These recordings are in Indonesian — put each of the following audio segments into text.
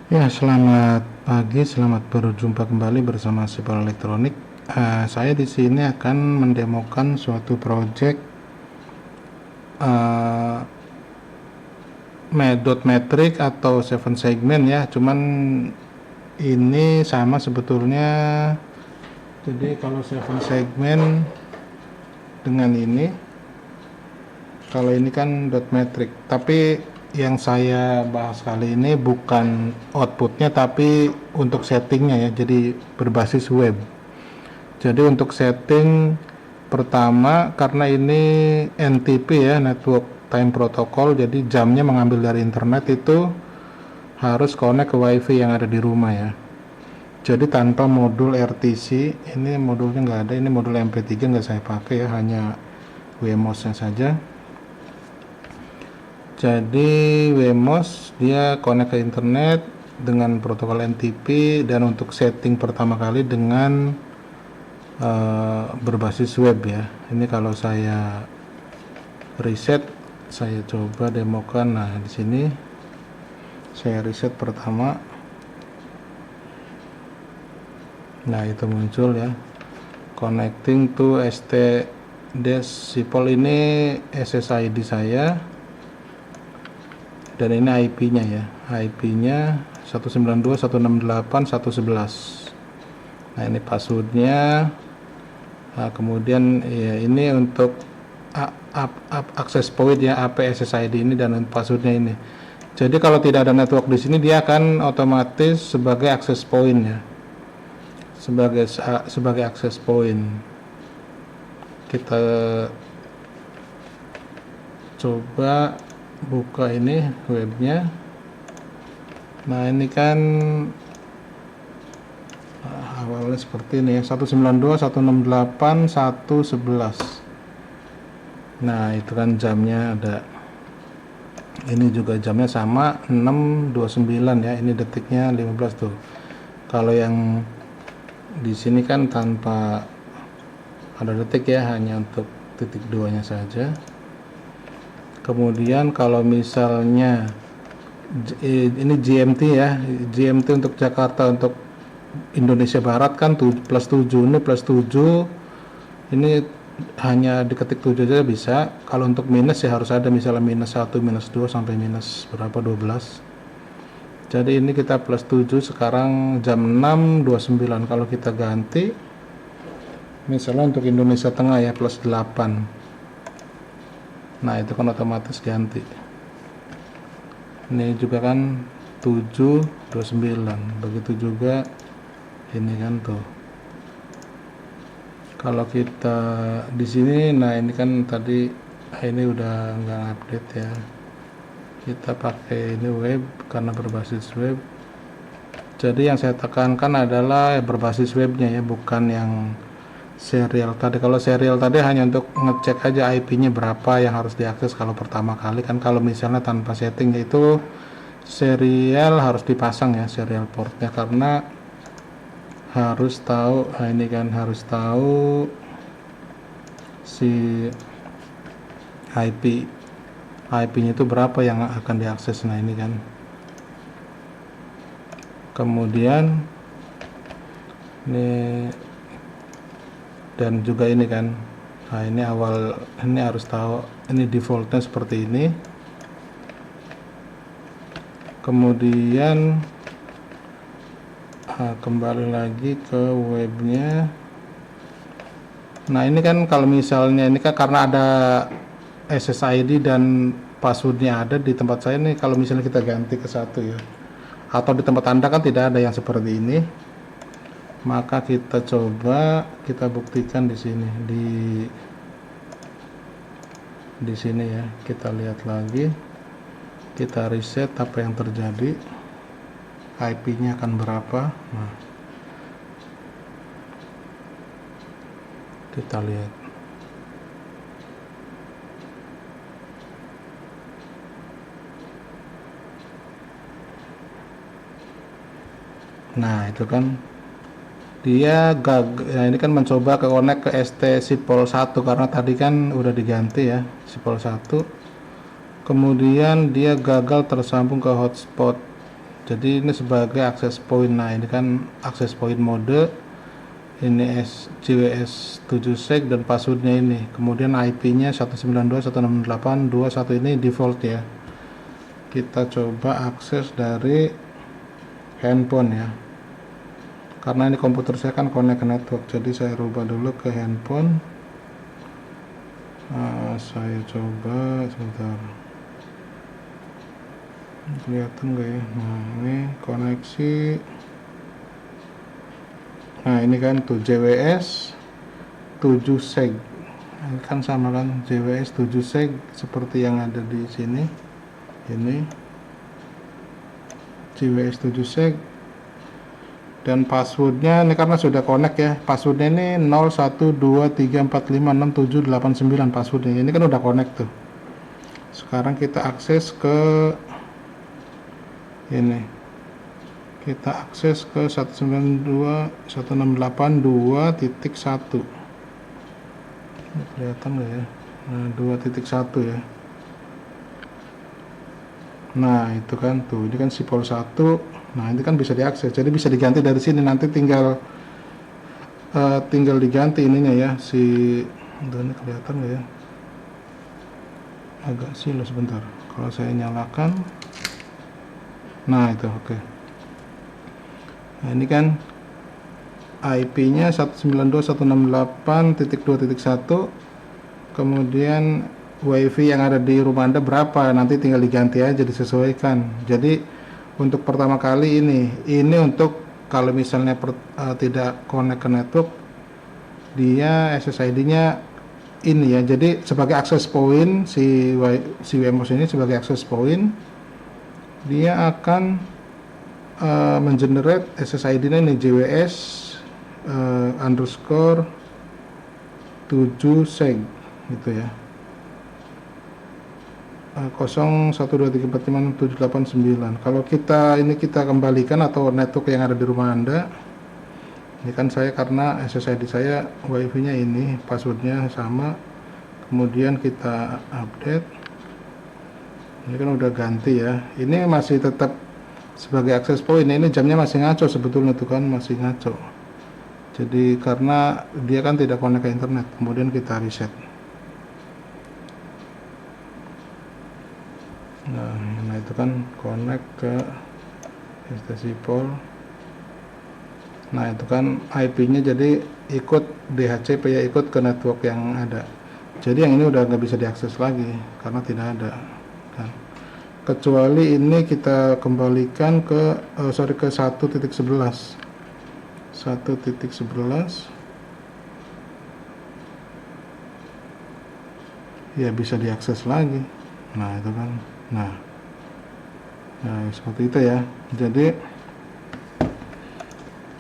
Ya, selamat pagi, selamat berjumpa kembali bersama Sipol Elektronik. Saya di sini akan mendemokan suatu project uh, dot metric atau seven segment ya. Cuman ini sama sebetulnya. Jadi kalau seven segment dengan ini, kalau ini kan dot metric. Tapi yang saya bahas kali ini bukan outputnya, tapi untuk settingnya ya. Jadi berbasis web. Jadi untuk setting pertama, karena ini NTP ya, Network Time Protocol, jadi jamnya mengambil dari internet, itu harus connect ke WiFi yang ada di rumah ya. Jadi tanpa modul RTC, ini modulnya nggak ada, ini modul MP3 nggak saya pakai ya, hanya WMOS nya saja. Jadi WMOS dia connect ke internet dengan protokol NTP, dan untuk setting pertama kali dengan berbasis web ya. Ini kalau saya reset, saya coba demokan. Nah, di sini saya reset pertama. Nah, itu muncul ya. Connecting to ST-Sipol, ini SSID saya. Dan ini IP-nya ya. IP-nya 192.168.111. Nah, ini passwordnya. Nah, kemudian ya, ini untuk access point ya, AP SSID ini, dan passwordnya ini. Jadi kalau tidak ada network di sini, dia akan otomatis sebagai access point ya, sebagai access point. Kita coba buka ini webnya. Nah, ini kan awalnya seperti ini ya, 192.168.111. Nah, itu kan jamnya ada. Ini juga jamnya sama, 6.29 ya. Ini detiknya 15 tuh. Kalau yang di sini kan tanpa ada detik ya, hanya untuk titik 2 nya saja. Kemudian kalau misalnya ini GMT ya, GMT untuk Jakarta, untuk Indonesia Barat kan +7, ini +7, ini hanya diketik 7 aja bisa. Kalau untuk minus ya harus ada misalnya -1, -2 sampai minus berapa, 12. Jadi ini kita +7, sekarang jam 6.29. Kalau kita ganti misalnya untuk Indonesia Tengah ya, +8. Nah, itu kan otomatis ganti. Ini juga kan 7.29. Begitu juga ini kan tuh. Kalau kita di sini, nah ini kan tadi ini udah nggak update ya. Kita pakai ini web karena berbasis web. Jadi yang saya tekankan adalah berbasis webnya ya, bukan yang serial tadi. Kalau serial tadi hanya untuk ngecek aja IP-nya berapa yang harus diakses kalau pertama kali kan. Kalau misalnya tanpa setting, itu serial harus dipasang ya, serial portnya, karena harus tahu. Nah, ini kan harus tahu si IP-nya itu berapa yang akan diakses. Nah, ini kan. Kemudian ini, dan juga ini kan. Nah, ini awal, ini harus tahu ini defaultnya seperti ini. Kemudian kembali lagi ke webnya. Nah, ini kan kalau misalnya ini kan karena ada SSID dan passwordnya ada di tempat saya ini. Kalau misalnya kita ganti ke satu ya, atau di tempat Anda kan tidak ada yang seperti ini, maka kita coba kita buktikan di sini, di sini ya. Kita lihat lagi, kita reset apa yang terjadi, IP-nya akan berapa. Nah, kita lihat. Nah, itu kan dia ya, ini kan mencoba ke connect ke ST-Sipol 1 karena tadi kan udah diganti ya, Sipol 1. Kemudian dia gagal tersambung ke hotspot. Jadi ini sebagai access point. Nah ini kan access point mode, ini JWS 7 seg dan passwordnya ini, kemudian IP nya 192.168.2.1 ini default ya. Kita coba akses dari handphone ya, karena ini komputer saya kan connect ke network, jadi saya rubah dulu ke handphone. Saya coba sebentar, kelihatan nggak ya? Nah ini koneksi, nah ini kan tuh JWS 7 seg, ini kan sama kan, JWS 7 seg seperti yang ada di sini. Ini JWS 7 seg dan passwordnya ini karena sudah connect ya, passwordnya ini 0123456789 passwordnya, ini kan udah connect tuh. Sekarang kita akses ke ini, kita akses ke 192.168.2.1. ini kelihatan nggak ya? Nah 2.1 ya. Nah itu kan tuh, ini kan sipol 1. Nah ini kan bisa diakses, jadi bisa diganti dari sini, nanti tinggal diganti ininya ya, si ini kelihatan nggak ya? Agak silo sebentar, kalau saya nyalakan. Nah itu oke. Nah ini kan IP nya 192.168.2.1, kemudian WiFi yang ada di rumah Anda berapa, nanti tinggal diganti aja, disesuaikan. Jadi untuk pertama kali ini untuk kalau misalnya tidak connect ke network, dia SSID nya ini ya, jadi sebagai access point, si WMOS ini sebagai access point, dia akan mengenerate SSID nya ini JWS underscore 7 seg gitu ya, 0123456789. Kalau kita kembalikan atau network yang ada di rumah Anda, ini kan saya karena SSID saya WiFi nya ini, passwordnya sama, kemudian kita update, ini kan udah ganti ya, ini masih tetap sebagai access point. Ini jamnya masih ngaco sebetulnya tuh kan, masih ngaco, jadi karena dia kan tidak connect ke internet. Kemudian kita reset. Nah itu kan connect ke sipol. Nah itu kan IP nya jadi ikut DHCP ya, ikut ke network yang ada. Jadi yang ini udah nggak bisa diakses lagi karena tidak ada kan. Kecuali ini kita kembalikan ke ke 1.11 ya, bisa diakses lagi. Nah itu kan, nah seperti itu ya. Jadi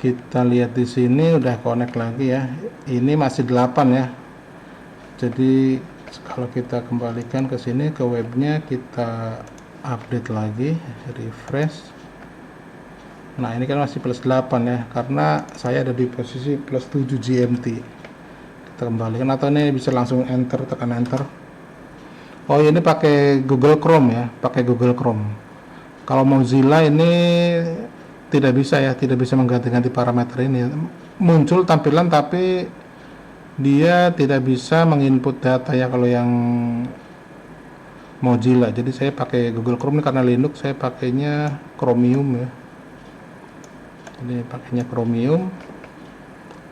kita lihat di sini udah connect lagi ya, ini masih 8 ya. Jadi kalau kita kembalikan ke sini ke webnya, kita update lagi, refresh. Nah ini kan masih plus 8 ya, karena saya ada di posisi plus 7 GMT. Kita kembalikan, atau ini bisa langsung enter, tekan enter. Oh ini pakai Google Chrome ya, pakai Google Chrome. Kalau Mozilla ini tidak bisa ya, tidak bisa mengganti-ganti parameter ini. Muncul tampilan tapi dia tidak bisa menginput data ya kalau yang Mozilla. Jadi saya pakai Google Chrome ini karena Linux, saya pakainya Chromium ya. Jadi pakainya Chromium.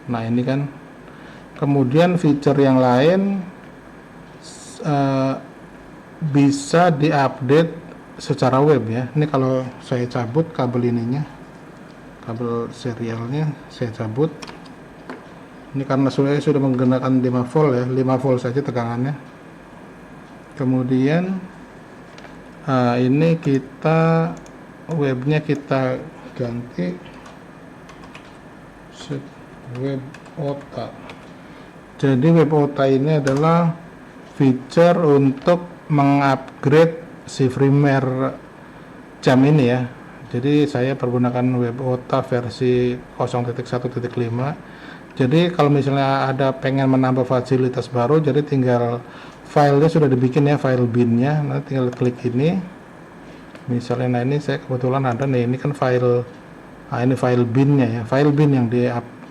Nah ini kan, kemudian fitur yang lain bisa diupdate secara web ya. Ini kalau saya cabut kabel ininya, kabel serialnya saya cabut. Ini karena saya sudah menggunakan 5 volt ya, 5 volt saja tegangannya. Kemudian ini kita webnya kita ganti web OTA. Jadi web OTA ini adalah feature untuk mengupgrade si firmware jam ini ya. Jadi saya pergunakan web OTA versi 0.1.5. Jadi kalau misalnya ada pengen menambah fasilitas baru, jadi tinggal filenya sudah dibikin ya, file binnya, nanti tinggal klik ini. Misalnya, nah ini saya kebetulan ada nih, ini kan file, ini file binnya ya, file bin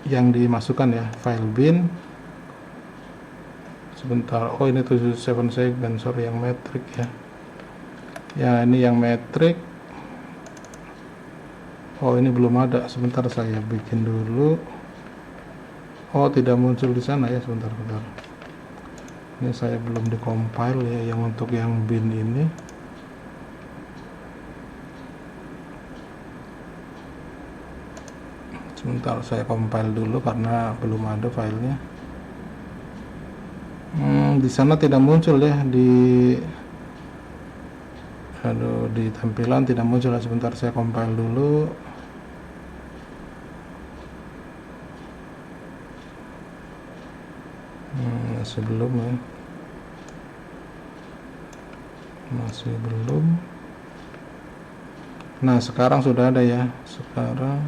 yang dimasukkan ya, file bin. Sebentar, oh ini 7 segmen, sorry, yang metrik ya. Ya ini yang metrik. Oh ini belum ada, sebentar saya bikin dulu. Oh tidak muncul di sana ya, sebentar. Ini saya belum di-compile ya, yang untuk yang bin ini. Sebentar saya compile dulu karena belum ada filenya. Di sana tidak muncul ya, di tampilan tidak muncul. Sebentar saya compile dulu. Masih belum ya, masih belum. Nah sekarang sudah ada ya, sekarang.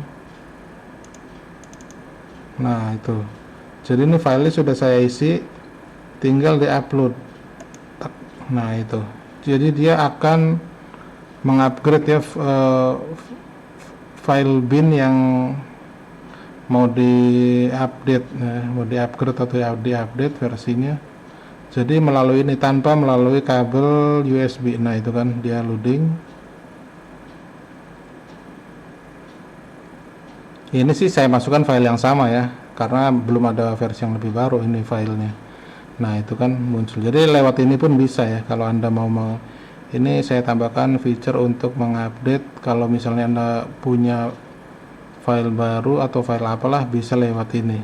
Nah itu, jadi ini filenya sudah saya isi, tinggal di upload. Nah itu, jadi dia akan mengupgrade ya file bin yang mau di-update, mau di-upgrade atau di-update versinya. Jadi melalui ini, tanpa melalui kabel USB. Nah itu kan dia loading. Ini sih saya masukkan file yang sama ya, karena belum ada versi yang lebih baru ini filenya. Nah itu kan muncul, jadi lewat ini pun bisa ya, kalau Anda mau ini saya tambahkan feature untuk mengupdate. Kalau misalnya Anda punya file baru atau file apalah, bisa lewat ini.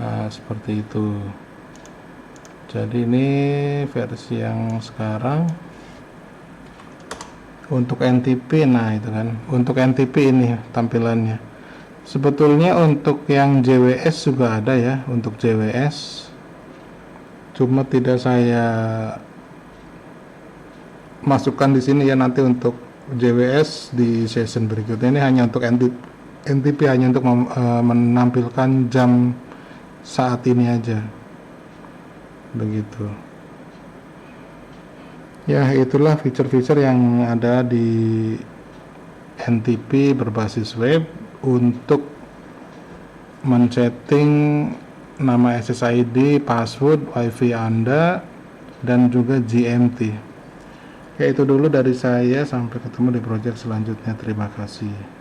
Nah seperti itu. Jadi ini versi yang sekarang untuk NTP. Nah itu kan untuk NTP ini tampilannya. Sebetulnya untuk yang JWS juga ada ya, untuk JWS, cuma tidak saya masukkan di sini ya, nanti untuk JWS di session berikutnya. Ini hanya untuk NTP, hanya untuk menampilkan jam saat ini aja, begitu ya. Itulah fitur-fitur yang ada di NTP berbasis web untuk men-setting nama SSID, password, WiFi Anda, dan juga GMT. Ya itu dulu dari saya, sampai ketemu di project selanjutnya. Terima kasih.